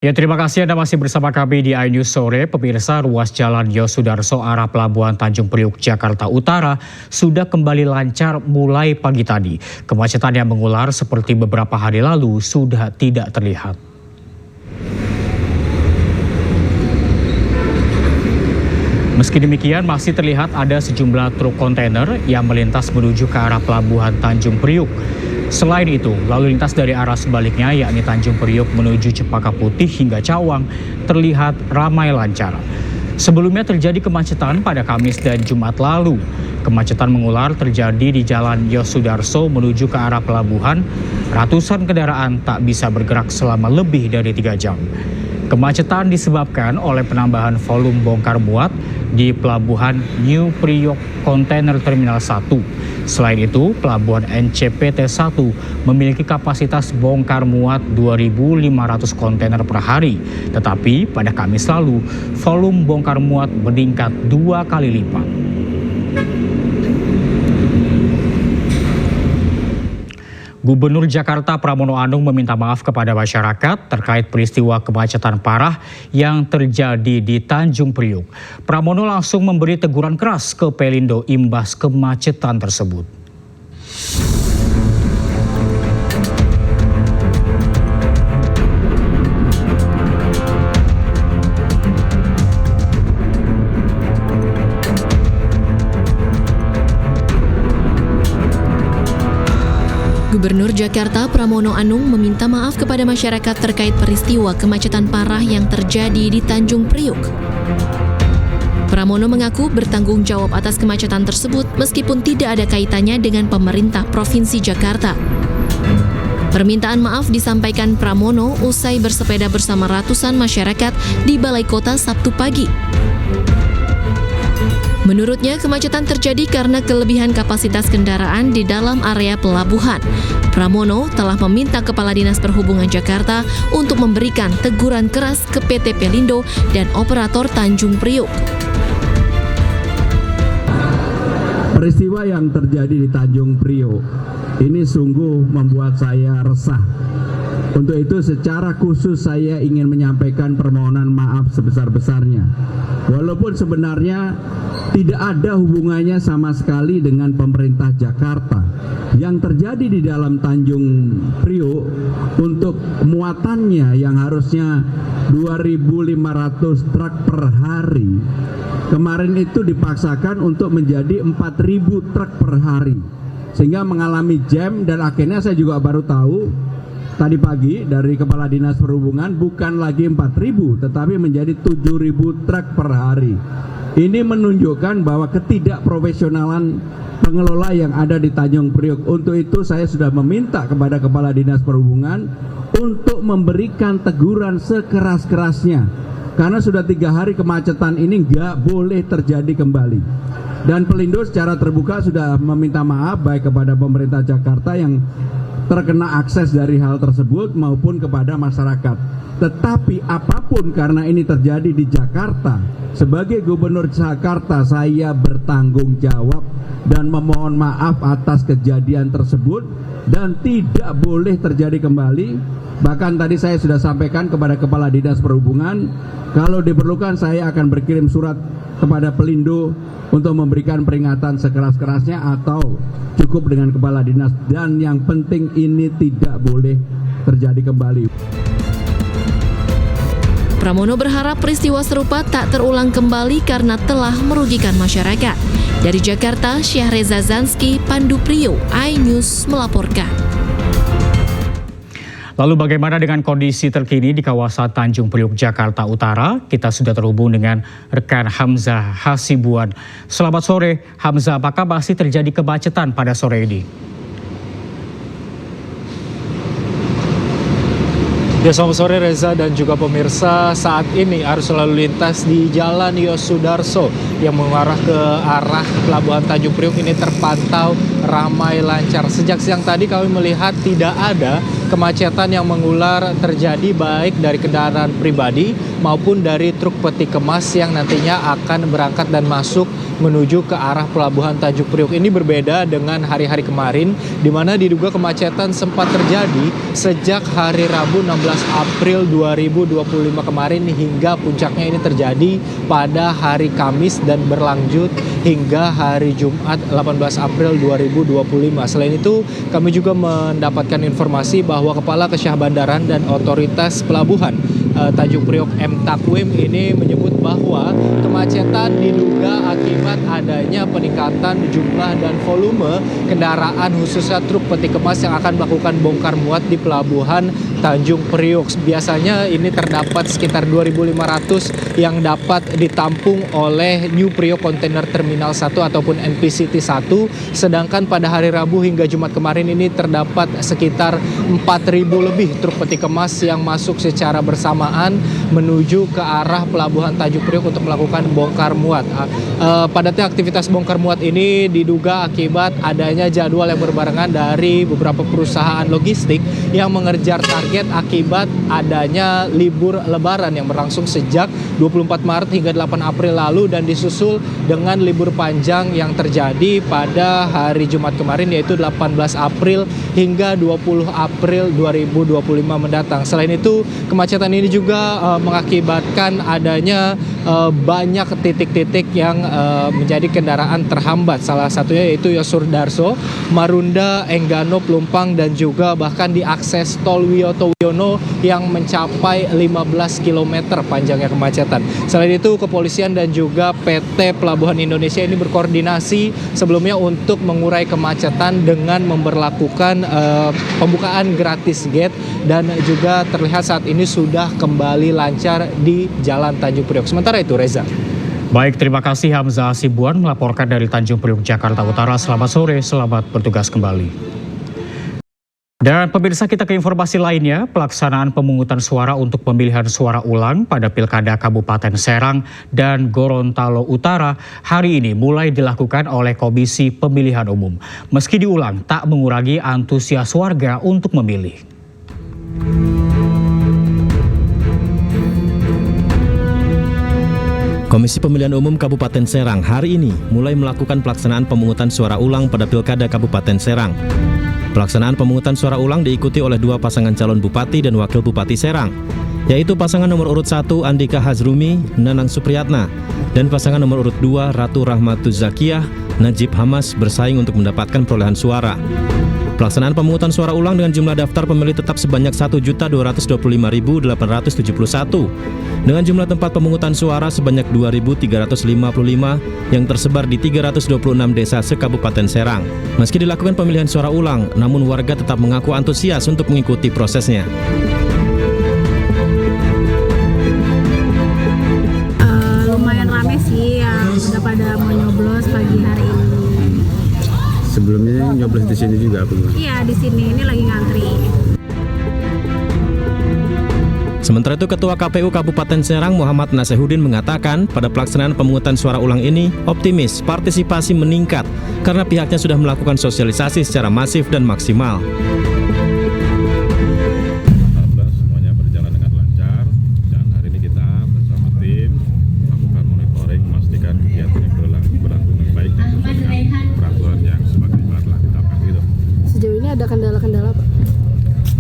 Ya, terima kasih Anda masih bersama kami di iNews Sore. Pemirsa, ruas jalan Yosudarso arah Pelabuhan Tanjung Priok, Jakarta Utara sudah kembali lancar mulai pagi tadi. Kemacetan yang mengular seperti beberapa hari lalu sudah tidak terlihat. Meski demikian, masih terlihat ada sejumlah truk kontainer yang melintas menuju ke arah Pelabuhan Tanjung Priok. Selain itu, lalu lintas dari arah sebaliknya yakni Tanjung Priok menuju Cempaka Putih hingga Cawang terlihat ramai lancar. Sebelumnya terjadi kemacetan pada Kamis dan Jumat lalu. Kemacetan mengular terjadi di Jalan Yosudarso menuju ke arah pelabuhan. Ratusan kendaraan tak bisa bergerak selama lebih dari 3 jam. Kemacetan disebabkan oleh penambahan volume bongkar muat di Pelabuhan New Priok Container Terminal 1. Selain itu, Pelabuhan NCPT 1 memiliki kapasitas bongkar muat 2.500 kontainer per hari. Tetapi pada Kamis lalu, volume bongkar muat meningkat 2 kali lipat. Gubernur Jakarta Pramono Anung meminta maaf kepada masyarakat terkait peristiwa kemacetan parah yang terjadi di Tanjung Priok. Pramono langsung memberi teguran keras ke Pelindo imbas kemacetan tersebut. Gubernur Jakarta Pramono Anung meminta maaf kepada masyarakat terkait peristiwa kemacetan parah yang terjadi di Tanjung Priok. Pramono mengaku bertanggung jawab atas kemacetan tersebut meskipun tidak ada kaitannya dengan pemerintah Provinsi Jakarta. Permintaan maaf disampaikan Pramono usai bersepeda bersama ratusan masyarakat di Balai Kota Sabtu pagi. Menurutnya, kemacetan terjadi karena kelebihan kapasitas kendaraan di dalam area pelabuhan. Pramono telah meminta Kepala Dinas Perhubungan Jakarta untuk memberikan teguran keras ke PT Pelindo dan operator Tanjung Priok. Peristiwa yang terjadi di Tanjung Priok ini sungguh membuat saya resah. Untuk itu secara khusus saya ingin menyampaikan permohonan maaf sebesar-besarnya. Walaupun sebenarnya tidak ada hubungannya sama sekali dengan pemerintah Jakarta. Yang terjadi di dalam Tanjung Priok untuk muatannya yang harusnya 2.500 truk per hari, kemarin itu dipaksakan untuk menjadi 4.000 truk per hari. Sehingga mengalami jam dan akhirnya saya juga baru tahu tadi pagi dari Kepala Dinas Perhubungan bukan lagi 4.000 tetapi menjadi 7.000 truk per hari. Ini menunjukkan bahwa ketidakprofesionalan pengelola yang ada di Tanjung Priok. Untuk itu saya sudah meminta kepada Kepala Dinas Perhubungan untuk memberikan teguran sekeras-kerasnya. Karena sudah 3 hari kemacetan ini nggak boleh terjadi kembali. Dan Pelindo secara terbuka sudah meminta maaf baik kepada pemerintah Jakarta yang terkena akses dari hal tersebut maupun kepada masyarakat. Tetapi apapun karena ini terjadi di Jakarta, sebagai Gubernur Jakarta saya bertanggung jawab dan memohon maaf atas kejadian tersebut dan tidak boleh terjadi kembali. Bahkan tadi saya sudah sampaikan kepada Kepala Dinas Perhubungan, kalau diperlukan saya akan berkirim surat kepada Pelindo untuk memberikan peringatan sekeras-kerasnya atau cukup dengan Kepala Dinas, dan yang penting ini tidak boleh terjadi kembali. Pramono berharap peristiwa serupa tak terulang kembali karena telah merugikan masyarakat. Dari Jakarta, Syahreza Zanski, Pandu Priyo, iNews melaporkan. Lalu bagaimana dengan kondisi terkini di kawasan Tanjung Priok, Jakarta Utara? Kita sudah terhubung dengan rekan Hamzah Hasibuan. Selamat sore, Hamzah. Apakah masih terjadi kemacetan pada sore ini? Ya, selamat sore Reza dan juga pemirsa. Saat ini arus lalu lintas di Jalan Yosudarso yang mengarah ke arah Pelabuhan Tanjung Priok ini terpantau ramai lancar. Sejak siang tadi kami melihat tidak ada kemacetan yang mengular terjadi baik dari kendaraan pribadi maupun dari truk peti kemas yang nantinya akan berangkat dan masuk menuju ke arah Pelabuhan Tanjung Priok. Ini berbeda dengan hari-hari kemarin, di mana diduga kemacetan sempat terjadi sejak hari Rabu 16 April 2025 kemarin hingga puncaknya ini terjadi pada hari Kamis dan berlanjut hingga hari Jumat 18 April 2025. Selain itu, kami juga mendapatkan informasi bahwa Kepala Kesyah Bandaran dan Otoritas Pelabuhan Tanjung Priok M. Takwim ini menyebut bahwa kemacetan diduga akibat adanya peningkatan jumlah dan volume kendaraan khususnya truk peti kemas yang akan melakukan bongkar muat di Pelabuhan Tanjung Priok. Biasanya ini terdapat sekitar 2.500 yang dapat ditampung oleh New Priok Container Terminal 1 ataupun NPCT 1, sedangkan pada hari Rabu hingga Jumat kemarin ini terdapat sekitar 4.000 lebih truk peti kemas yang masuk secara bersamaan menuju ke arah Pelabuhan Tanjung Priok untuk melakukan bongkar muat. Padatnya aktivitas bongkar muat ini diduga akibat adanya jadwal yang berbarengan dari beberapa perusahaan logistik yang mengejar target akibat adanya libur lebaran yang berlangsung sejak 24 Maret hingga 8 April lalu dan disusul dengan libur panjang yang terjadi pada hari Jumat kemarin yaitu 18 April hingga 20 April 2025 mendatang. Selain itu, kemacetan ini juga mengakibatkan adanya banyak titik-titik yang menjadi kendaraan terhambat. Salah satunya yaitu Yosur Darso, Marunda, Enggano, Pelumpang dan juga bahkan di akses tol Wiyoto Wiono yang mencapai 15 km panjangnya kemacetan. Selain itu, kepolisian dan juga PT Pelabuhan Indonesia ini berkoordinasi sebelumnya untuk mengurai kemacetan dengan memberlakukan pembukaan gratis gate dan juga terlihat saat ini sudah kembali lancar di Jalan Tanjung Priok. Sementara itu, Reza. Baik, terima kasih Hamzah Sibuan melaporkan dari Tanjung Priok, Jakarta Utara. Selamat sore, selamat bertugas kembali. Dan pemirsa, kita ke informasi lainnya. Pelaksanaan pemungutan suara untuk pemilihan suara ulang pada Pilkada Kabupaten Serang dan Gorontalo Utara hari ini mulai dilakukan oleh Komisi Pemilihan Umum. Meski diulang, tak mengurangi antusias warga untuk memilih. Komisi Pemilihan Umum Kabupaten Serang hari ini mulai melakukan pelaksanaan pemungutan suara ulang pada Pilkada Kabupaten Serang. Pelaksanaan pemungutan suara ulang diikuti oleh dua pasangan calon bupati dan wakil bupati Serang, yaitu pasangan nomor urut 1 Andika Hazrumi, Nanang Supriyatna, dan pasangan nomor urut 2 Ratu Rahmatuz Zakiyah, Najib Hamas bersaing untuk mendapatkan perolehan suara. Pelaksanaan pemungutan suara ulang dengan jumlah daftar pemilih tetap sebanyak 1.225.871 dengan jumlah tempat pemungutan suara sebanyak 2.355 yang tersebar di 326 desa se-Kabupaten Serang. Meski dilakukan pemilihan suara ulang, namun warga tetap mengaku antusias untuk mengikuti prosesnya. Lumayan rame sih ya, udah pada mau nyoblos pagi hari ini. Sebelumnya nyoblos di sini juga apa gimana? Iya, di sini ini lagi ngantri. Sementara itu, Ketua KPU Kabupaten Serang Muhammad Nasehudin mengatakan pada pelaksanaan pemungutan suara ulang ini optimis partisipasi meningkat karena pihaknya sudah melakukan sosialisasi secara masif dan maksimal. Alhamdulillah semuanya berjalan dengan lancar dan hari ini kita bersama tim melakukan monitoring memastikan kegiatan yang berlangsung dengan baik dan sesuai dengan peraturan yang sebagaimana telah ditetapkan gitu. Sejauh ini ada kendala-kendala, Pak?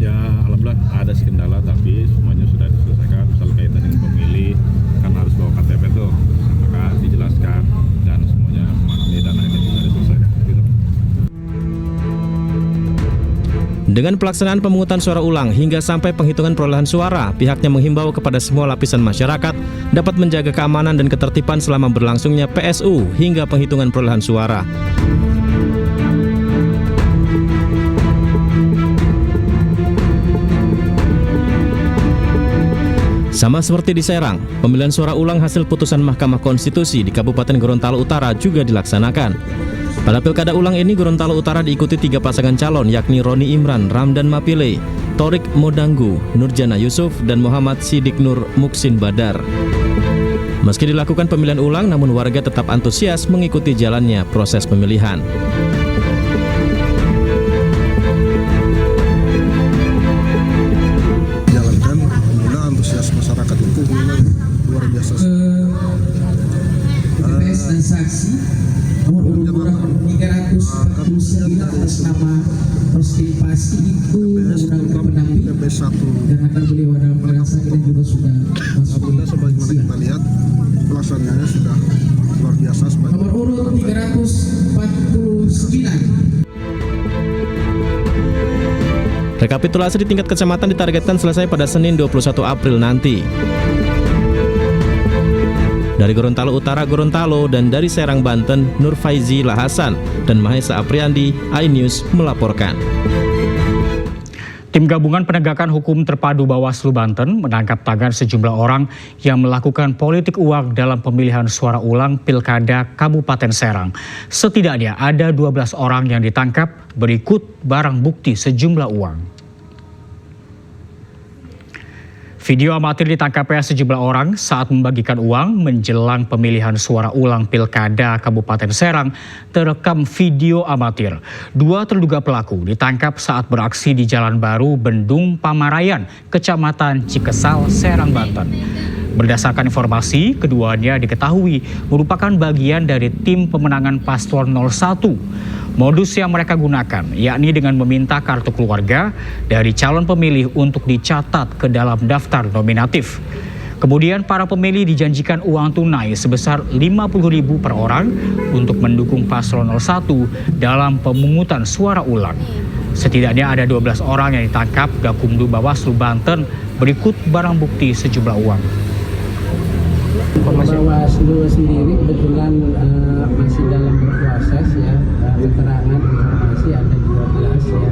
Ya alhamdulillah ada sih kendala tapi semuanya sudah diselesaikan. Misalnya kaitan dengan pemilih kan harus bawa KTP tuh, maka dijelaskan dan semuanya memahami dan akhirnya bisa diselesaikan gitu. Dengan pelaksanaan pemungutan suara ulang hingga sampai penghitungan perolehan suara, pihaknya menghimbau kepada semua lapisan masyarakat dapat menjaga keamanan dan ketertiban selama berlangsungnya PSU hingga penghitungan perolehan suara. Sama seperti di Serang, pemilihan suara ulang hasil putusan Mahkamah Konstitusi di Kabupaten Gorontalo Utara juga dilaksanakan. Pada pilkada ulang ini, Gorontalo Utara diikuti 3 pasangan calon, yakni Roni Imran, Ramdan Mapile, Torik Modanggu, Nurjana Yusuf, dan Muhammad Sidik Nur Muksin Badar. Meski dilakukan pemilihan ulang, namun warga tetap antusias mengikuti jalannya proses pemilihan. Masyarakat itu memang luar biasa. dan saksi nomor urut 349 atas nama Persipasi itu menggunakan pendamping dan akan beliau dalam perasaan dan juga sudah masuk di sebagaimana kita lihat pelaksanaannya sudah luar biasa. Nomor urut 349. Rekapitulasi di tingkat kecamatan ditargetkan selesai pada Senin 21 April nanti. Dari Gorontalo Utara, Gorontalo, dan dari Serang, Banten, Nur Faizi Lahasan dan Mahesa Apriandi, iNews melaporkan. Tim Gabungan Penegakan Hukum Terpadu Bawaslu Banten menangkap tangan sejumlah orang yang melakukan politik uang dalam pemilihan suara ulang Pilkada Kabupaten Serang. Setidaknya ada 12 orang yang ditangkap, berikut barang bukti sejumlah uang. Video amatir ditangkapnya sejumlah orang saat membagikan uang menjelang pemilihan suara ulang Pilkada Kabupaten Serang terekam video amatir. 2 terduga pelaku ditangkap saat beraksi di Jalan Baru Bendung Pamarayan, Kecamatan Cikesal, Serang, Banten. Berdasarkan informasi, keduanya diketahui merupakan bagian dari tim pemenangan Paslon 01. Modus yang mereka gunakan yakni dengan meminta kartu keluarga dari calon pemilih untuk dicatat ke dalam daftar nominatif. Kemudian para pemilih dijanjikan uang tunai sebesar Rp50.000 per orang untuk mendukung Paslon 01 dalam pemungutan suara ulang. Setidaknya ada 12 orang yang ditangkap Gakumdu Bawaslu Banten, berikut barang bukti sejumlah uang. Bawaslu sendiri kebetulan masih dalam berproses ya, keterangan informasi ada 12 yang